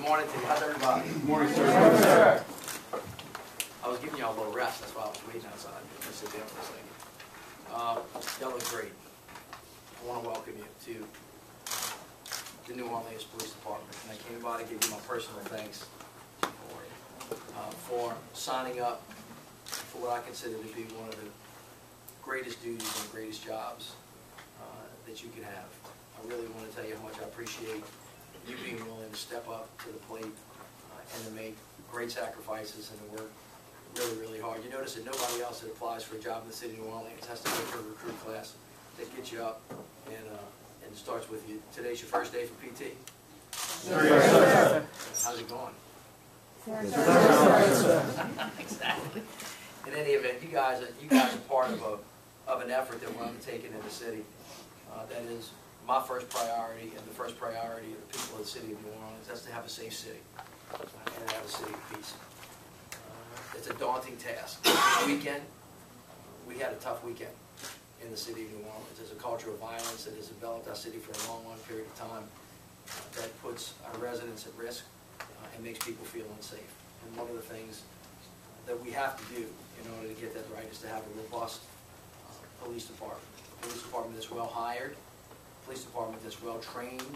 Good morning to you. How's everybody? Good morning, sir. I was giving y'all a little rest. That's why I was waiting outside. Just sit down for a second. Y'all look great. I want to welcome you to the New Orleans Police Department. And I came by to give you my personal thanks for signing up for what I consider to be one of the greatest duties and greatest jobs that you could have. I really want to tell you how much I appreciate you being willing to step up to the plate and to make great sacrifices and to work really, really hard. You notice that nobody else that applies for a job in the city of New Orleans has to go through a recruit class that gets you up and starts with you. Today's your first day for PT? Sir. How's it going? Sir. Exactly. In any event, you guys are part of an effort that we're undertaking in the city. That is my first priority and the first priority of the people of the city of New Orleans. That's to have a safe city and to have a city of peace. It's a daunting task. This weekend, we had a tough weekend in the city of New Orleans. There's a culture of violence that has developed our city for a long, long period of time that puts our residents at risk and makes people feel unsafe. And one of the things that we have to do in order to get that right is to have a robust police department. A police department that's well hired, a police department that's well trained,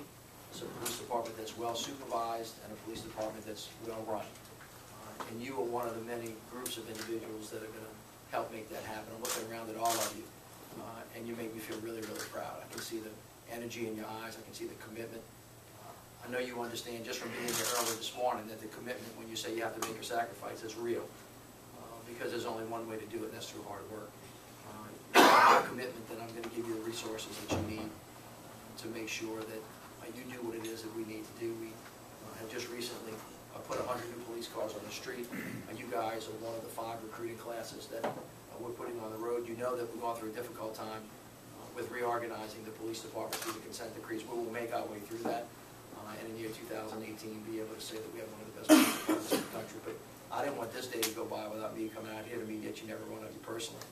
a police department that's well supervised, and a police department that's well run. And you are one of the many groups of individuals that are going to help make that happen. I'm looking around at all of you, and you make me feel really, really proud. I can see the energy in your eyes. I can see the commitment. I know you understand just from being here earlier this morning that the commitment, when you say you have to make a sacrifice, is real. Because there's only one way to do it, and that's through hard work. My commitment that I'm going to give you the resources that you need to make sure that you do what it is that we need to do. We have just recently put 100 new police cars on the street. You guys are one of the 5 recruiting classes that we're putting on the road. You know that we've gone through a difficult time with reorganizing the police department through the consent decrees. We will make our way through that, and in the year 2018 be able to say that we have one of the best police departments in the country. But I didn't want this day to go by without me coming out here to meet each and every one of you personally.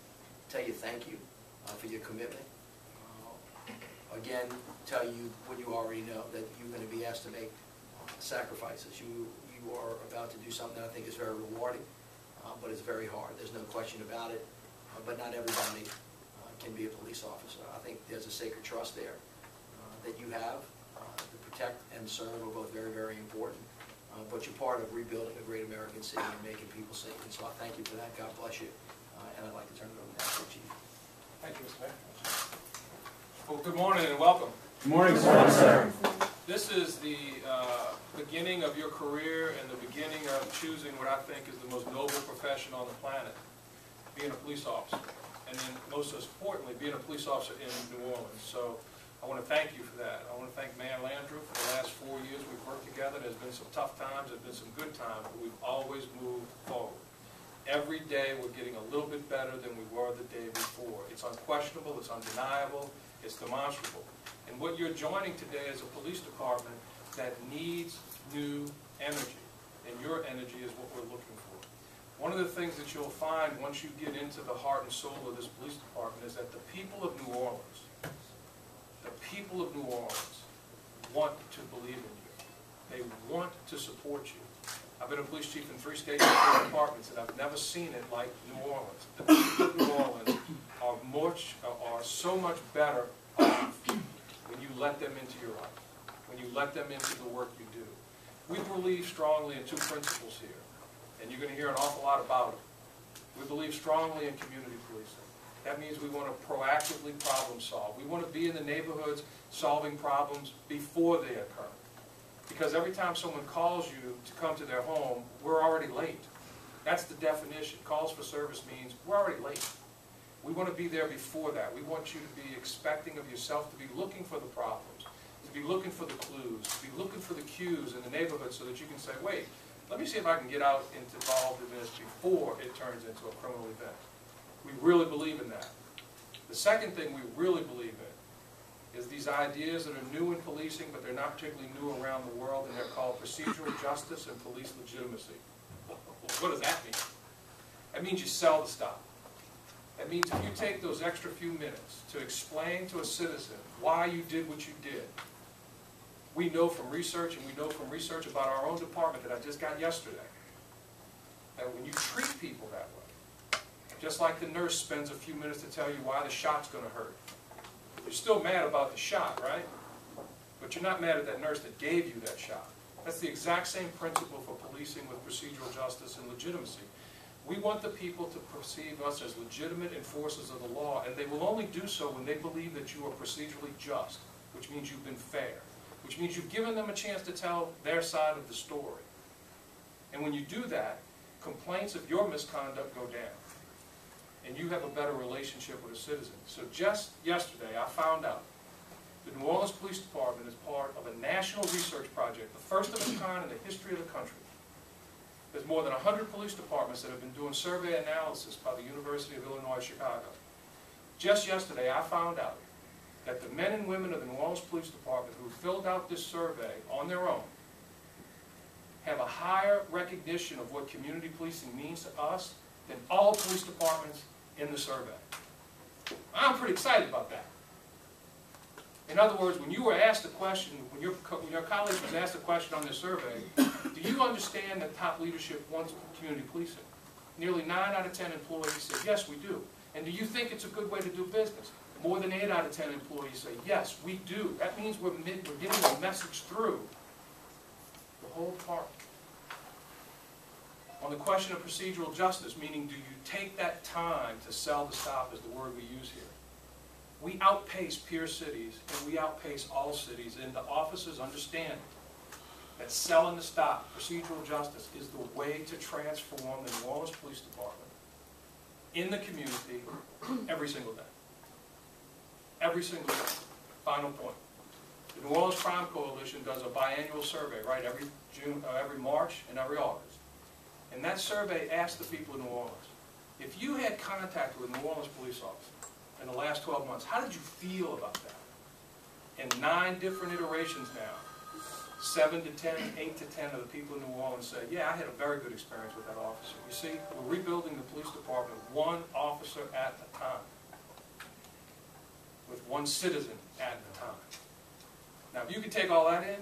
Tell you thank you for your commitment. Again, tell you what you already know, that you're going to be asked to make sacrifices. You are about to do something that I think is very rewarding, but it's very hard. There's no question about it. But not everybody can be a police officer. I think there's a sacred trust there that you have. To protect and serve are both very, very important. But you're part of rebuilding a great American city and making people safe. And so I thank you for that. God bless you. And I'd like to turn it over now to the Chief. Thank you, Mr. Mayor. Well, good morning and welcome. Good morning, sir. This is the beginning of your career and the beginning of choosing what I think is the most noble profession on the planet, being a police officer. And then most importantly, being a police officer in New Orleans. So I want to thank you for that. I want to thank Mayor Landrieu for the last 4 years we've worked together. There's been some tough times, there's been some good times, but we've always moved forward. Every day we're getting a little bit better than we were the day before. It's unquestionable, it's undeniable, it's demonstrable. And what you're joining today is a police department that needs new energy. And your energy is what we're looking for. One of the things that you'll find once you get into the heart and soul of this police department is that the people of New Orleans, want to believe in you. They want to support you. I've been a police chief in 3 states and 4 departments, and I've never seen it like New Orleans. The people of New Orleans are so much better off when you let them into your life, when you let them into the work you do. We believe strongly in 2 principles here, and you're going to hear an awful lot about them. We believe strongly in community policing. That means we want to proactively problem solve. We want to be in the neighborhoods solving problems before they occur. Because every time someone calls you to come to their home, we're already late. That's the definition. Calls for service means we're already late. We want to be there before that. We want you to be expecting of yourself to be looking for the problems, to be looking for the clues, to be looking for the cues in the neighborhood so that you can say, wait, let me see if I can get out and involved in this before it turns into a criminal event. We really believe in that. The second thing we really believe in is these ideas that are new in policing, but they're not particularly new around the world, and they're called procedural justice and police legitimacy. What does that mean? That means you sell the stuff. That means if you take those extra few minutes to explain to a citizen why you did what you did, We know from research, and we know from research about our own department that I just got yesterday, that when you treat people that way, just like the nurse spends a few minutes to tell you why the shot's going to hurt, you're still mad about the shot, right? But you're not mad at that nurse that gave you that shot. That's the exact same principle for policing with procedural justice and legitimacy. We want the people to perceive us as legitimate enforcers of the law, and they will only do so when they believe that you are procedurally just, which means you've been fair, which means you've given them a chance to tell their side of the story. And when you do that, complaints of your misconduct go down, and you have a better relationship with a citizen. So just yesterday, I found out the New Orleans Police Department is part of a national research project, the first of its kind in the history of the country. There's more than 100 police departments that have been doing survey analysis by the University of Illinois, Chicago. Just yesterday, I found out that the men and women of the New Orleans Police Department who filled out this survey on their own have a higher recognition of what community policing means to us than all police departments in the survey. I'm pretty excited about that. In other words, when you were asked a question, when your colleague was asked a question on this survey, do you understand that top leadership wants community policing? Nearly 9 out of 10 employees said, yes, we do. And do you think it's a good way to do business? More than 8 out of 10 employees say, yes, we do. That means we're getting a message through the whole department. On the question of procedural justice, meaning do you take that time to sell the stop, is the word we use here. We outpace peer cities, and we outpace all cities, and the officers understand that selling the stop, procedural justice, is the way to transform the New Orleans Police Department in the community every single day. Every single day. Final point. The New Orleans Crime Coalition does a biannual survey, right, every March and every August. And that survey asks the people in New Orleans, if you had contact with a New Orleans police officer in the last 12 months, how did you feel about that? In 9 different iterations now, 7 to 10, 8 to 10 of the people in New Orleans say, yeah, I had a very good experience with that officer. You see, we're rebuilding the police department one officer at a time, with one citizen at a time. Now, if you can take all that in,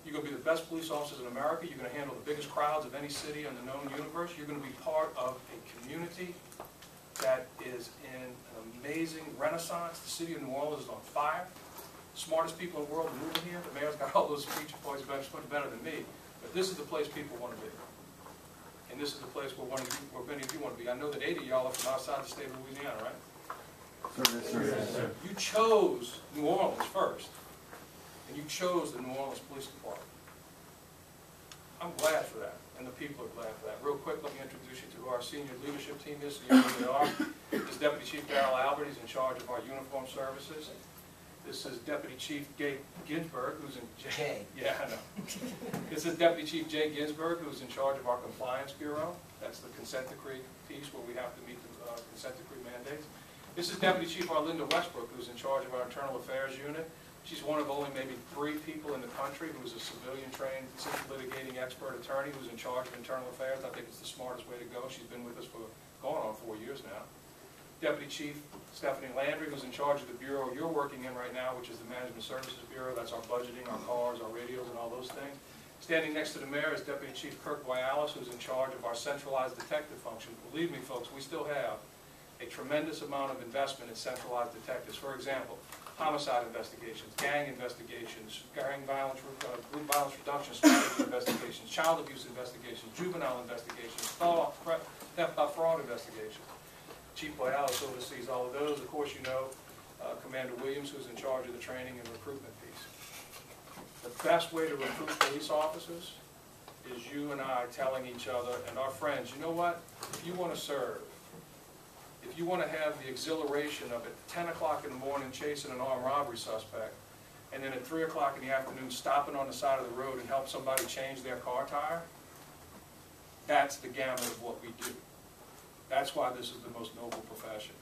you're going to be the best police officers in America. You're going to handle the biggest crowds of any city in the known universe. You're going to be part of a community that is in an amazing renaissance. The city of New Orleans is on fire. The smartest people in the world are moving here. The mayor's got all those speech points much better than me. But this is the place people want to be. And this is the place where many of you want to be. I know that 80 of y'all are from outside the state of Louisiana, right? Yes, sir. You chose New Orleans first. And you chose the New Orleans Police Department. I'm glad for that, and the people are glad for that. Real quick, let me introduce you to our senior leadership team here, so you know who they are. This is Deputy Chief Darrell Albert. He's in charge of our uniform services. This is Deputy Chief Jay Ginsburg, who's in... Yeah, I know. This is Deputy Chief Jay Ginsburg, who's in charge of our Compliance Bureau. That's the consent decree piece where we have to meet the consent decree mandates. This is Deputy Chief Arlinda Westbrook, who's in charge of our Internal Affairs Unit. She's one of only maybe 3 people in the country who's a civilian-trained litigating expert attorney who's in charge of internal affairs. I think it's the smartest way to go. She's been with us for going on 4 years now. Deputy Chief Stephanie Landrieu, who's in charge of the bureau you're working in right now, which is the Management Services Bureau. That's our budgeting, our cars, our radios, and all those things. Standing next to the mayor is Deputy Chief Kirk Boyalis, who's in charge of our centralized detective function. Believe me, folks, we still have a tremendous amount of investment in centralized detectives. For example, homicide investigations, gang investigations, gang violence, group violence reduction strategy investigations, child abuse investigations, juvenile investigations, theft by fraud investigations. Chief Boyalis oversees all of those. Of course, you know Commander Williams, who's in charge of the training and recruitment piece. The best way to recruit police officers is you and I telling each other and our friends, you know what, if you want to serve, if you want to have the exhilaration of at 10 o'clock in the morning chasing an armed robbery suspect, and then at 3 o'clock in the afternoon stopping on the side of the road and help somebody change their car tire, that's the gamut of what we do. That's why this is the most noble profession.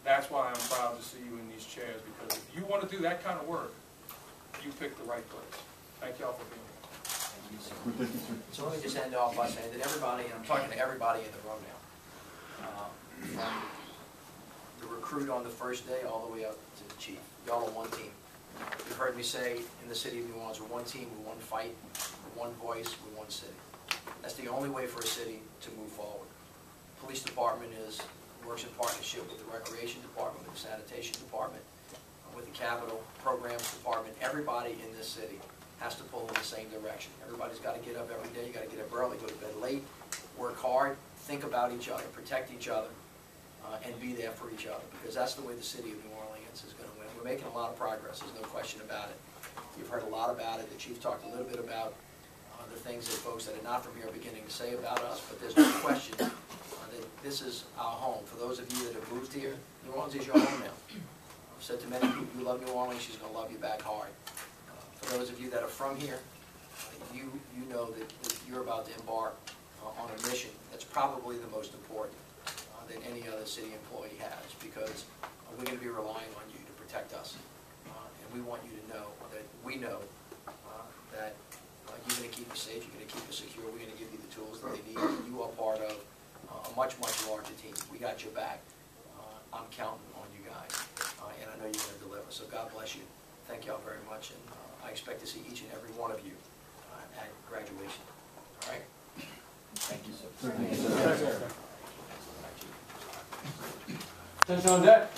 That's why I'm proud to see you in these chairs, because if you want to do that kind of work, you picked the right place. Thank y'all for being here. So let me just end off by saying that everybody, and I'm talking to everybody in the room now, from the recruit on the first day all the way up to the chief, y'all on one team. you've heard me say, in the city of New Orleans, we're one team, we're one fight, we're one voice, we're one city. That's the only way for a city to move forward. Police department works in partnership with the recreation department, with the sanitation department, with the capital programs department. Everybody in this city has to pull in the same direction. Everybody's got to get up every day. You got to get up early, go to bed late, work hard, think about each other, protect each other, and be there for each other, because that's the way the city of New Orleans is going to win. We're making a lot of progress. There's no question about it. You've heard a lot about it. The chief talked a little bit about the things that folks that are not from here are beginning to say about us, but there's no question that this is our home. For those of you that have moved here, New Orleans is your home now. I've said to many people, you love New Orleans, she's going to love you back hard. For those of you that are from here, you know that you're about to embark on a mission that's probably the most important that any other city employee has, because we're going to be relying on you to protect us. And we want you to know that we know that you're going to keep us safe, you're going to keep us secure, we're going to give you the tools that they need. You are part of a much, much larger team. We got your back. I'm counting on you guys, and I know you're going to deliver. So God bless you. Thank y'all very much, and I expect to see each and every one of you at graduation. All right? Thank you, sir. Thank you, sir. Attention on deck.